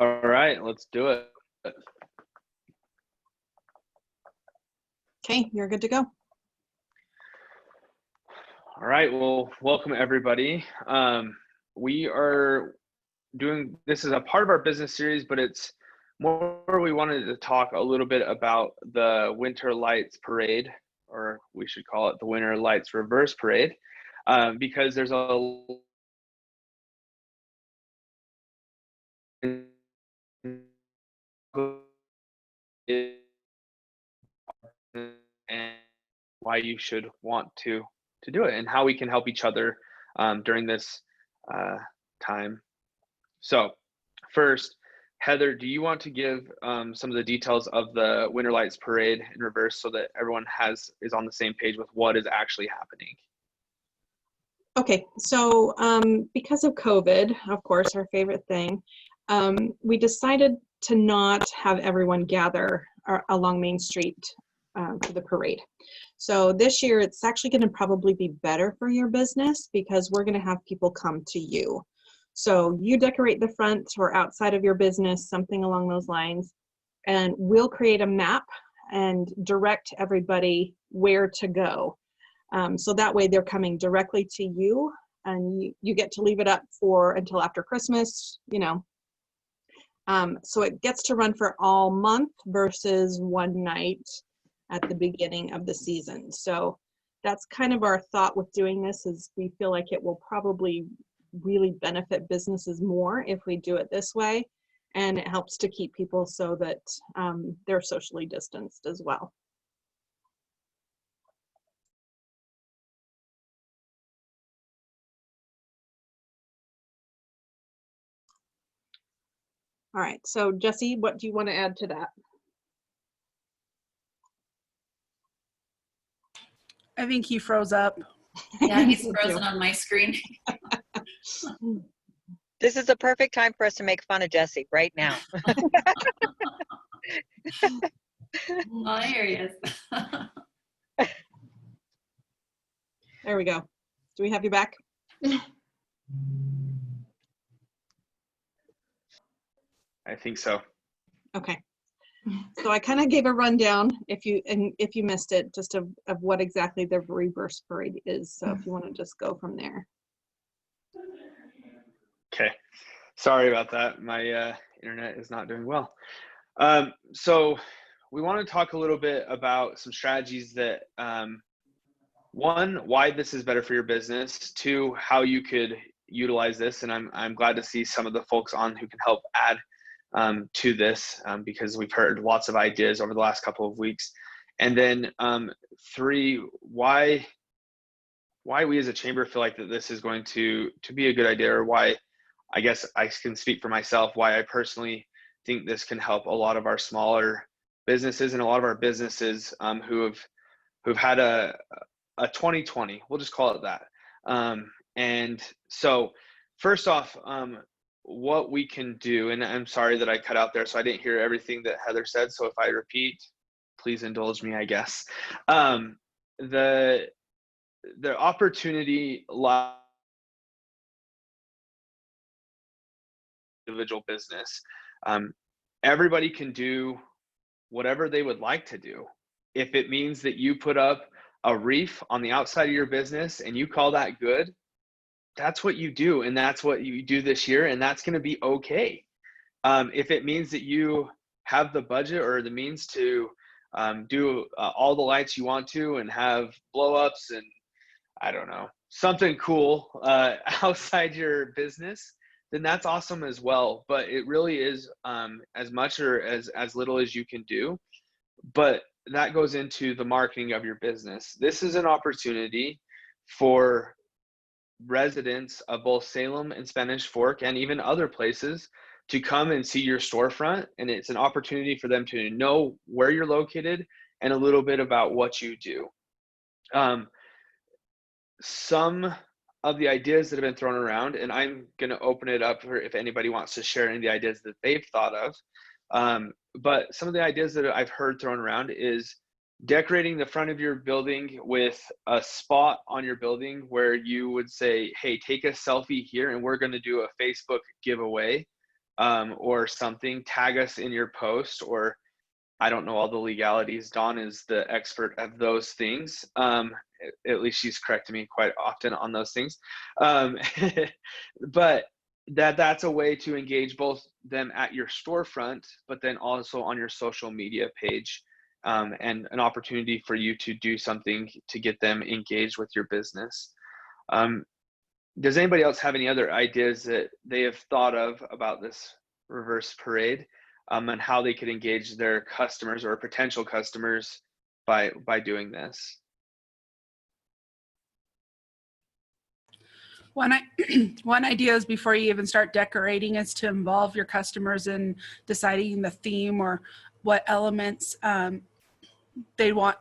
All right, let's do it. Okay, you're good to go. All right, well, welcome everybody. We are doing, this is a part of our business series, but it's more, we wanted to talk a little bit about the Winter Lights Parade, or we should call it the Winter Lights Reverse Parade, because there's a and why you should want to do it and how we can help each other during this time. So first, Heather, do you want to give some of the details of the Winter Lights Parade in reverse so that everyone is on the same page with what is actually happening? Okay, so because of COVID, of course, our favorite thing, we decided to not have everyone gather along Main Street for the parade. So this year, it's actually going to probably be better for your business because we're going to have people come to you. So you decorate the front or outside of your business, something along those lines, and we'll create a map and direct everybody where to go. So that way they're coming directly to you, and you get to leave it up for until after Christmas, you know. So it gets to run for all month versus one night at the beginning of the season. So that's kind of our thought with doing this, is we feel like it will probably really benefit businesses more if we do it this way. And it helps to keep people so that they're socially distanced as well. All right, so Jesse, what do you want to add to that? I think he froze up. Yeah, he's frozen on my screen. This is the perfect time for us to make fun of Jesse right now. Oh, here he is. There we go. Do we have you back? I think so. Okay. So I kind of gave a rundown, if you missed it, just of what exactly the reverse parade is. So if you want to just go from there. Okay. Sorry about that. My internet is not doing well. So we want to talk a little bit about some strategies that, one, why this is better for your business, two, how you could utilize this. And I'm glad to see some of the folks on who can help add to this because we've heard lots of ideas over the last couple of weeks. And then three, why we as a chamber feel like that this is going to be a good idea, or why, I guess I can speak for myself, why I personally think this can help a lot of our smaller businesses and a lot of our businesses who've had a 2020, we'll just call it that. And so first off, what we can do, and I'm sorry that I cut out there, so I didn't hear everything that Heather said. So if I repeat, please indulge me, I guess. The opportunity lies in individual business. Everybody can do whatever they would like to do. If it means that you put up a reef on the outside of your business and you call that good, that's what you do, and that's what you do this year, and that's going to be okay. If it means that you have the budget or the means to do all the lights you want to and have blow-ups and, I don't know, something cool outside your business, then that's awesome as well. But it really is as much or as little as you can do. But that goes into the marketing of your business. This is an opportunity for residents of both Salem and Spanish Fork and even other places to come and see your storefront, and it's an opportunity for them to know where you're located and a little bit about what you do. Some of the ideas that have been thrown around, and I'm going to open it up for if anybody wants to share any of the ideas that they've thought of, but some of the ideas that I've heard thrown around is decorating the front of your building with a spot on your building where you would say, hey, take a selfie here and we're going to do a Facebook giveaway or something, tag us in your post, or I don't know all the legalities. Dawn is the expert of those things. At least she's correcting me quite often on those things. But that's a way to engage both them at your storefront, but then also on your social media page, and an opportunity for you to do something to get them engaged with your business. Does anybody else have any other ideas that they have thought of about this reverse parade, and how they could engage their customers or potential customers by doing this? One idea is, before you even start decorating, is to involve your customers in deciding the theme or what elements they want.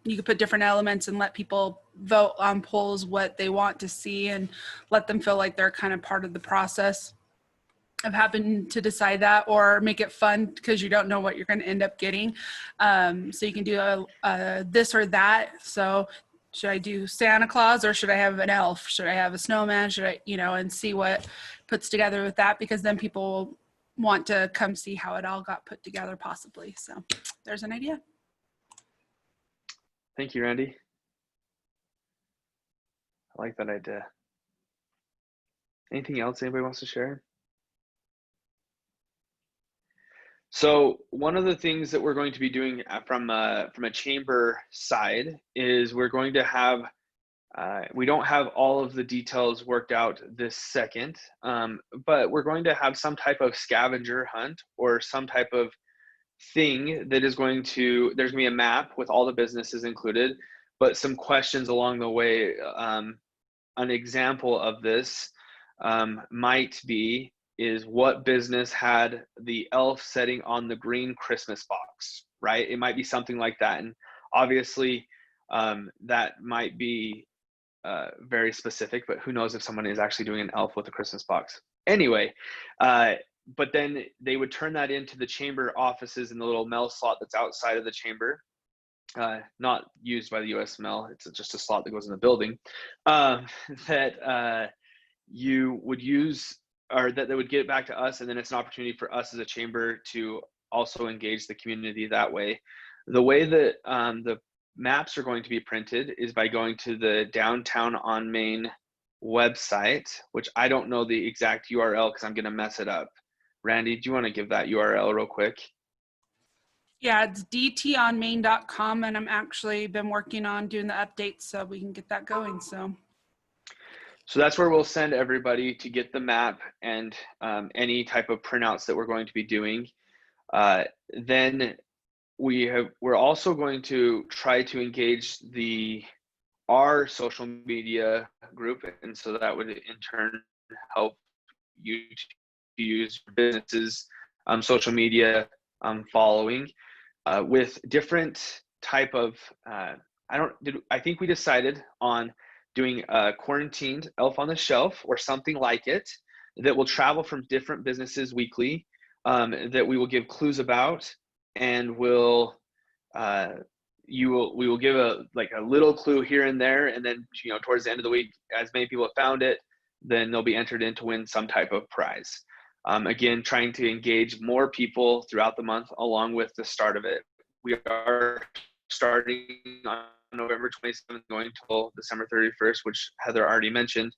You could put different elements and let people vote on polls what they want to see, and let them feel like they're kind of part of the process of having to decide that, or make it fun because you don't know what you're going to end up getting. So you can do a this or that. So should I do Santa Claus, or should I have an elf? Should I have a snowman? Should I, and see what puts together with that, because then people want to come see how it all got put together possibly. So there's an idea. Thank you, Randy. I like that idea. Anything else anybody wants to share? So one of the things that we're going to be doing from a chamber side is we're going to have, we don't have all of the details worked out this second, but we're going to have some type of scavenger hunt or some type of thing that is going to, there's going to be a map with all the businesses included, but some questions along the way. An example of this might be, is what business had the elf setting on the green Christmas box, right? It might be something like that. And obviously that might be very specific, but who knows if someone is actually doing an elf with a Christmas box. Anyway, but then they would turn that into the chamber offices in the little mail slot that's outside of the chamber, not used by the US Mail. It's just a slot that goes in the building, that you would use, or that they would get it back to us, and then it's an opportunity for us as a chamber to also engage the community that way. The way that the maps are going to be printed is by going to the Downtown on Main website, which I don't know the exact URL because I'm going to mess it up. Randy, do you want to give that URL real quick? Yeah, it's dtonmain.com, and I'm actually been working on doing the updates so we can get that going. So that's where we'll send everybody to get the map and any type of printouts that we're going to be doing. Then we're also going to try to engage our social media group, and so that would in turn help you to use businesses social media following with different type of I think we decided on doing a quarantined elf on the shelf or something like it that will travel from different businesses weekly, that we will give clues about, and we will give a little clue here and there, and then towards the end of the week, as many people have found it, then they'll be entered in to win some type of prize. Again, trying to engage more people throughout the month along with the start of it. We are starting on November 27th, going till December 31st, which Heather already mentioned.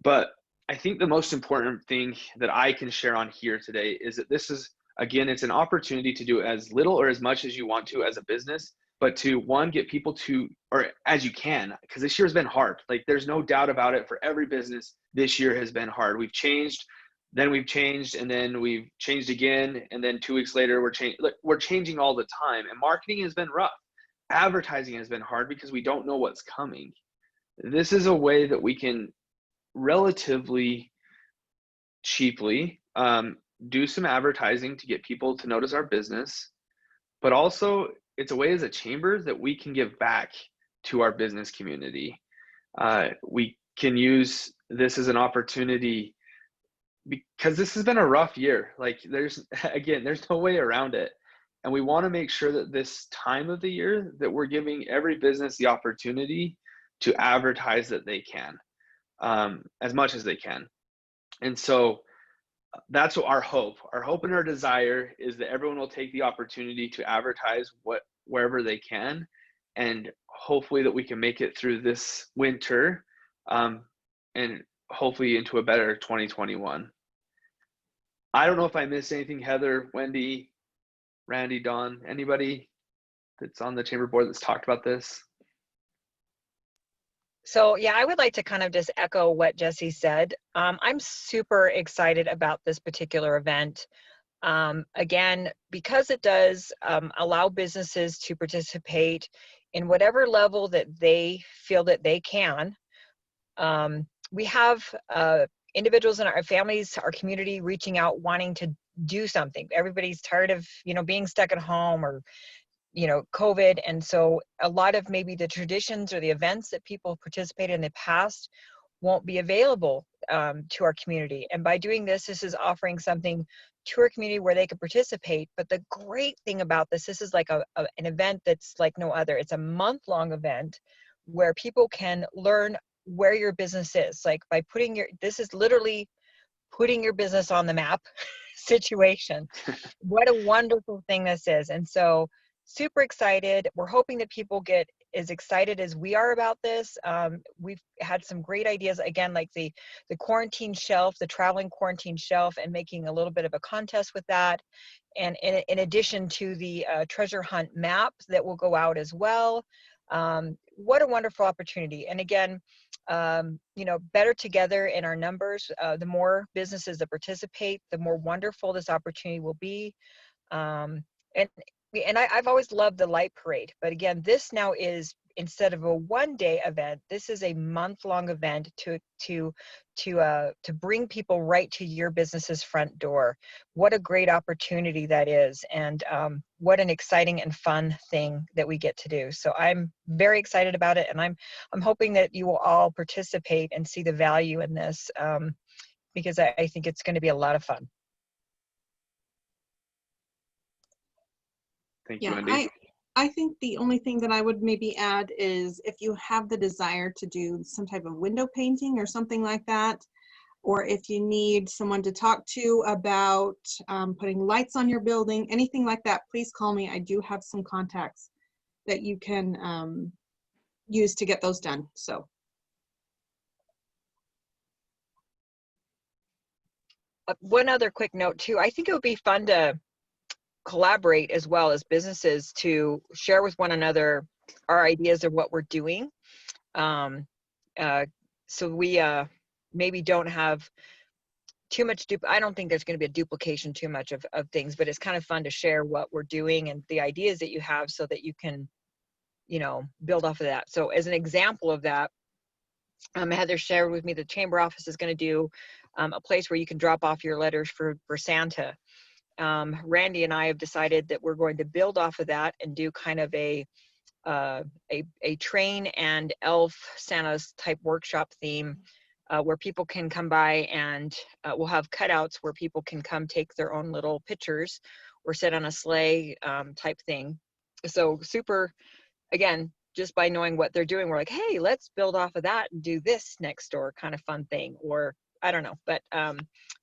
But I think the most important thing that I can share on here today is that this is, again, it's an opportunity to do as little or as much as you want to as a business, but to, one, get people to, or as you can, because this year has been hard. Like, there's no doubt about it. For every business, this year has been hard. We've changed, then we've changed, and then we've changed again, and then 2 weeks later, we're changing all the time, and marketing has been rough. Advertising has been hard because we don't know what's coming. This is a way that we can relatively cheaply do some advertising to get people to notice our business, but also it's a way as a chamber that we can give back to our business community. We can use this as an opportunity because this has been a rough year. Like, there's no way around it. And we want to make sure that this time of the year that we're giving every business the opportunity to advertise that they can, as much as they can. And so that's what our hope and our desire is, that everyone will take the opportunity to advertise wherever they can, and hopefully that we can make it through this winter, and hopefully into a better 2021. I don't know if I missed anything. Heather, Wendy, Randy, Don, anybody that's on the chamber board that's talked about this? So yeah, I would like to kind of just echo what Jesse said. I'm super excited about this particular event. Again, because it does allow businesses to participate in whatever level that they feel that they can. We have individuals in our families, our community, reaching out, wanting to do something. Everybody's tired of, being stuck at home, or COVID. And so a lot of maybe the traditions or the events that people participated in the past won't be available to our community. And by doing this, this is offering something to our community where they can participate. But the great thing about this is like an event that's like no other. It's a month-long event where people can learn where your business is. Like by this is literally putting your business on the map situation. What a wonderful thing this is. And so super excited. We're hoping that people get as excited as we are about this. We've had some great ideas, again, like the quarantine shelf, the traveling quarantine shelf, and making a little bit of a contest with that. And in addition to the treasure hunt map that will go out as well. What a wonderful opportunity. And again, better together in our numbers, the more businesses that participate, the more wonderful this opportunity will be. And I've always loved the light parade, but again, this now is, instead of a one-day event, this is a month-long event to bring people right to your business's front door. What a great opportunity that is, and what an exciting and fun thing that we get to do. So I'm very excited about it, and I'm hoping that you will all participate and see the value in this, because I think it's going to be a lot of fun. Thank you, Wendy. I think the only thing that I would maybe add is, if you have the desire to do some type of window painting or something like that, or if you need someone to talk to about putting lights on your building, anything like that, please call me. I do have some contacts that you can use to get those done. So. One other quick note too, I think it would be fun to collaborate as well as businesses to share with one another our ideas of what we're doing. So we maybe don't have too much, I don't think there's going to be a duplication too much of things, but it's kind of fun to share what we're doing and the ideas that you have, so that you can, build off of that. So as an example of that, Heather shared with me the chamber office is going to do a place where you can drop off your letters for Santa. Randy and I have decided that we're going to build off of that and do kind of a train and elf Santa's type workshop theme, where people can come by, and we'll have cutouts where people can come take their own little pictures or sit on a sleigh type thing. So super, again, just by knowing what they're doing, we're like, hey, let's build off of that and do this next door kind of fun thing, or I don't know. But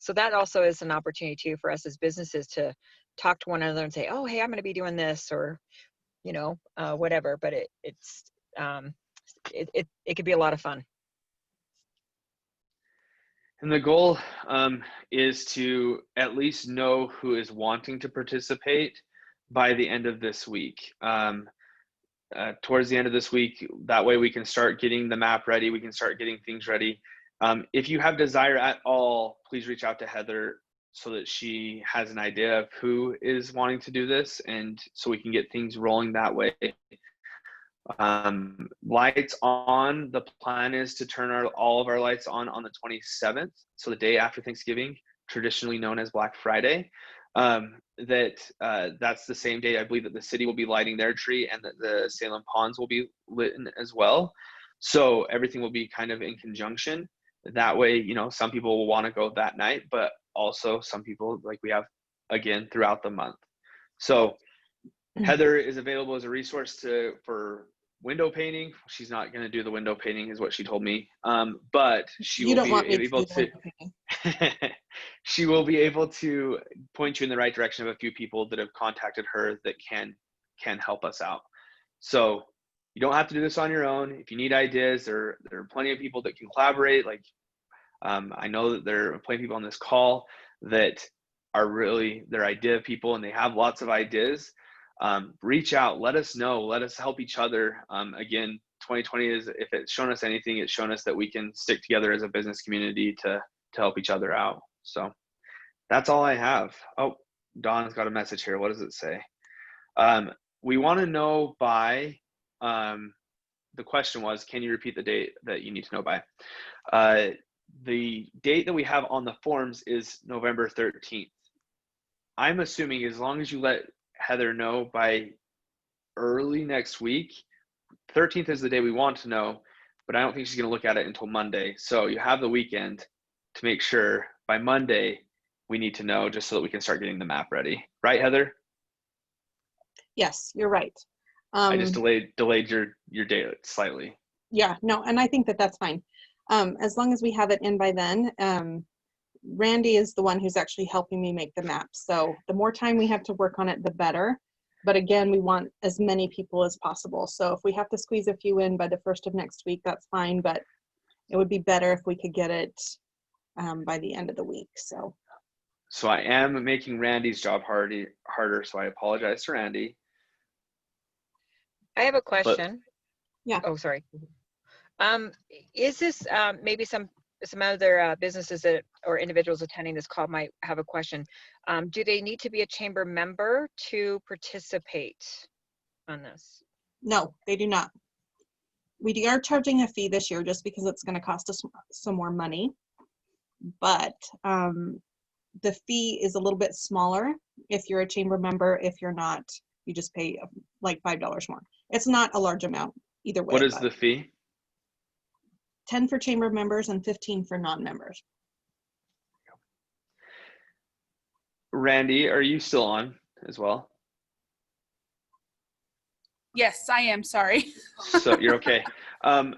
so that also is an opportunity too for us as businesses to talk to one another and say, oh, hey, I'm going to be doing this, or, whatever. But it could be a lot of fun. And the goal is to at least know who is wanting to participate by the end of this week. Towards the end of this week, that way we can start getting the map ready. We can start getting things ready. If you have desire at all, please reach out to Heather so that she has an idea of who is wanting to do this, and so we can get things rolling that way. Lights on, the plan is to turn all of our lights on the 27th, so the day after Thanksgiving, traditionally known as Black Friday. That's the same day, I believe, that the city will be lighting their tree, and that the Salem ponds will be lit as well. So everything will be kind of in conjunction. That way, some people will want to go that night, but also some people, like we have, again, throughout the month. So Heather is available as a resource for window painting. She's not going to do the window painting is what she told me. But she You will don't be want me to able do the to, window painting. she will be able to point you in the right direction of a few people that have contacted her that can help us out. So you don't have to do this on your own. If you need ideas, there are plenty of people that can collaborate. Like I know that there are plenty of people on this call that are really their idea people and they have lots of ideas. Reach out, let us know, let us help each other. Again, 2020 is, if it's shown us anything, it's shown us that we can stick together as a business community to help each other out. So that's all I have. Oh, Dawn's got a message here. What does it say? We want to know by, the question was, can you repeat the date that you need to know by? The date that we have on the forms is November 13th. I'm assuming as long as you let Heather know by early next week, 13th is the day we want to know, but I don't think she's going to look at it until Monday. So you have the weekend to make sure by Monday we need to know, just so that we can start getting the map ready. Right, Heather? Yes, you're right. I just delayed your date slightly. Yeah, no, and I think that that's fine. As long as we have it in by then. Randy is the one who's actually helping me make the map. So the more time we have to work on it, the better. But again, we want as many people as possible. So if we have to squeeze a few in by the 1st of next week, that's fine. But it would be better if we could get it by the end of the week. So I am making Randy's job harder. So I apologize to Randy. I have a question. Yeah. Oh, sorry. Is this maybe some other businesses that or individuals attending this call might have a question. Do they need to be a chamber member to participate on this? no, they do not. We are charging a fee this year just because it's going to cost us some more money. But the fee is a little bit smaller if you're a chamber member. If you're not, you just pay like $5 more. It's not a large amount either way. What is the fee? 10 for chamber members and 15 for non-members. Randy, are you still on as well? Yes, I am. Sorry. So you're okay. And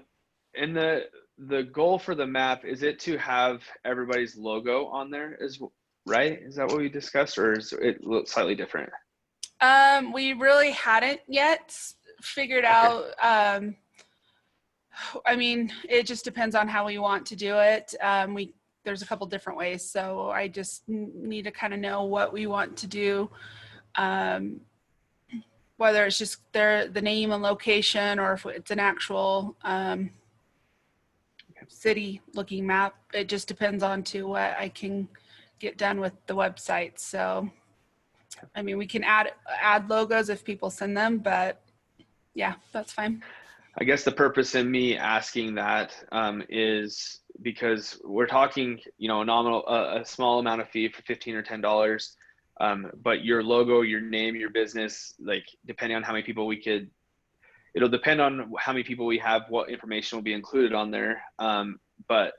the goal for the map, is it to have everybody's logo on there right? Is that what we discussed, or is it slightly different? We really hadn't yet figured out. I mean, it just depends on how we want to do it. There's a couple different ways, so I just need to kind of know what we want to do. Whether it's just the name and location, or if it's an actual city looking map. It just depends on to what I can get done with the website. So, I mean, we can add logos if people send them, but yeah, that's fine. I guess the purpose in me asking that is because we're talking, a small amount of fee for $15 or $10, but your logo, your name, your business, like depending on how many people it'll depend on how many people we have, what information will be included on there. But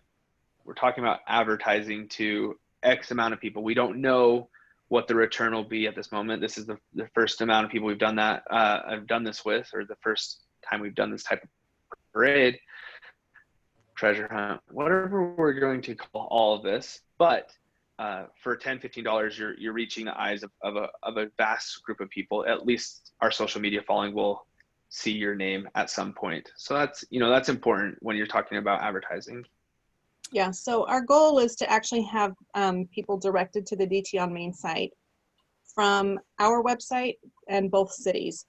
we're talking about advertising to X amount of people. We don't know what the return will be at this moment. This is the first amount of people we've done that. I've done this with, or the first time we've done this type of parade, treasure hunt, whatever we're going to call all of this. But for $10, $15, you're reaching the eyes of a vast group of people. At least our social media following will see your name at some point. So that's important when you're talking about advertising. Yeah, so our goal is to actually have people directed to the DT on Main site from our website and both cities.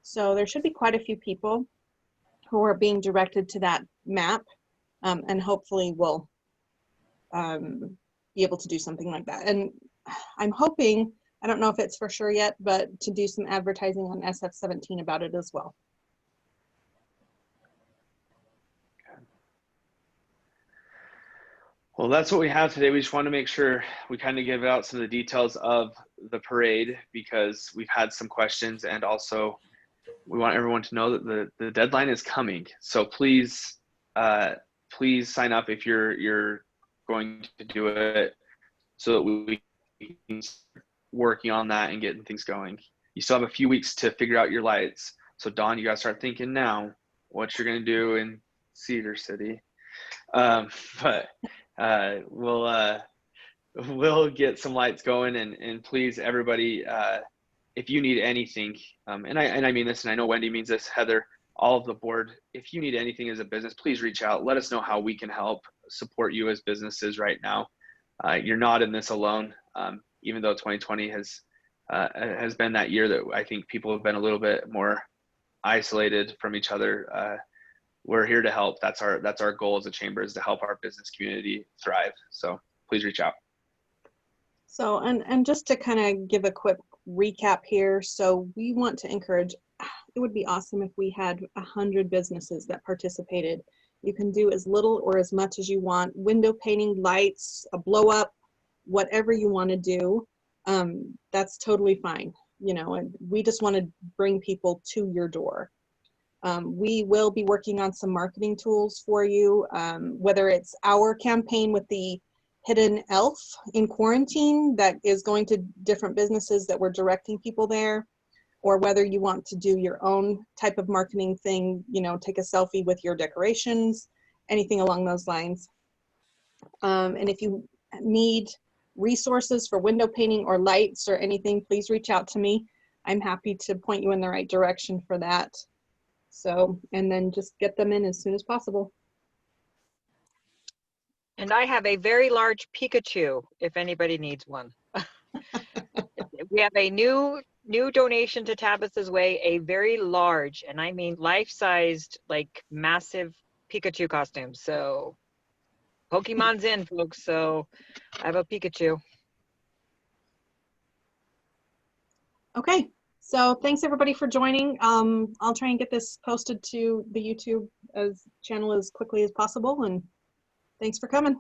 So there should be quite a few people who are being directed to that map, and hopefully we'll be able to do something like that. And I'm hoping, I don't know if it's for sure yet, but to do some advertising on SF17 about it as well. Well, that's what we have today. We just want to make sure we kind of give out some of the details of the parade, because we've had some questions, and also we want everyone to know that the deadline is coming. So please sign up if you're going to do it, so that we can start working on that and getting things going. You still have a few weeks to figure out your lights. So Dawn, you got to start thinking now what you're going to do in Cedar City. But we'll get some lights going, and please, everybody, if you need anything, and I mean this, and I know Wendy means this, Heather, all of the board, if you need anything as a business, please reach out. Let us know how we can help support you as businesses right now. You're not in this alone. Even though 2020 has been that year that I think people have been a little bit more isolated from each other. We're here to help. That's our goal as a chamber, is to help our business community thrive. So please reach out. So, and just to kind of give a quick recap here. So we want to encourage, it would be awesome if we had 100 businesses that participated. You can do as little or as much as you want. Window painting, lights, a blow up, whatever you want to do. That's totally fine. You know, and we just want to bring people to your door. We will be working on some marketing tools for you, whether it's our campaign with the Hidden Elf in quarantine that is going to different businesses that we're directing people there, or whether you want to do your own type of marketing thing, you know, take a selfie with your decorations, anything along those lines. And if you need resources for window painting or lights or anything, please reach out to me. I'm happy to point you in the right direction for that. So, and then just get them in as soon as possible. And I have a very large Pikachu if anybody needs one. We have a new donation to Tabitha's Way, a very large, and I mean life-sized, like massive Pikachu costume. So Pokemon's in, folks. So I have a Pikachu. Okay, so thanks everybody for joining. I'll try and get this posted to the YouTube channel as quickly as possible, and thanks for coming.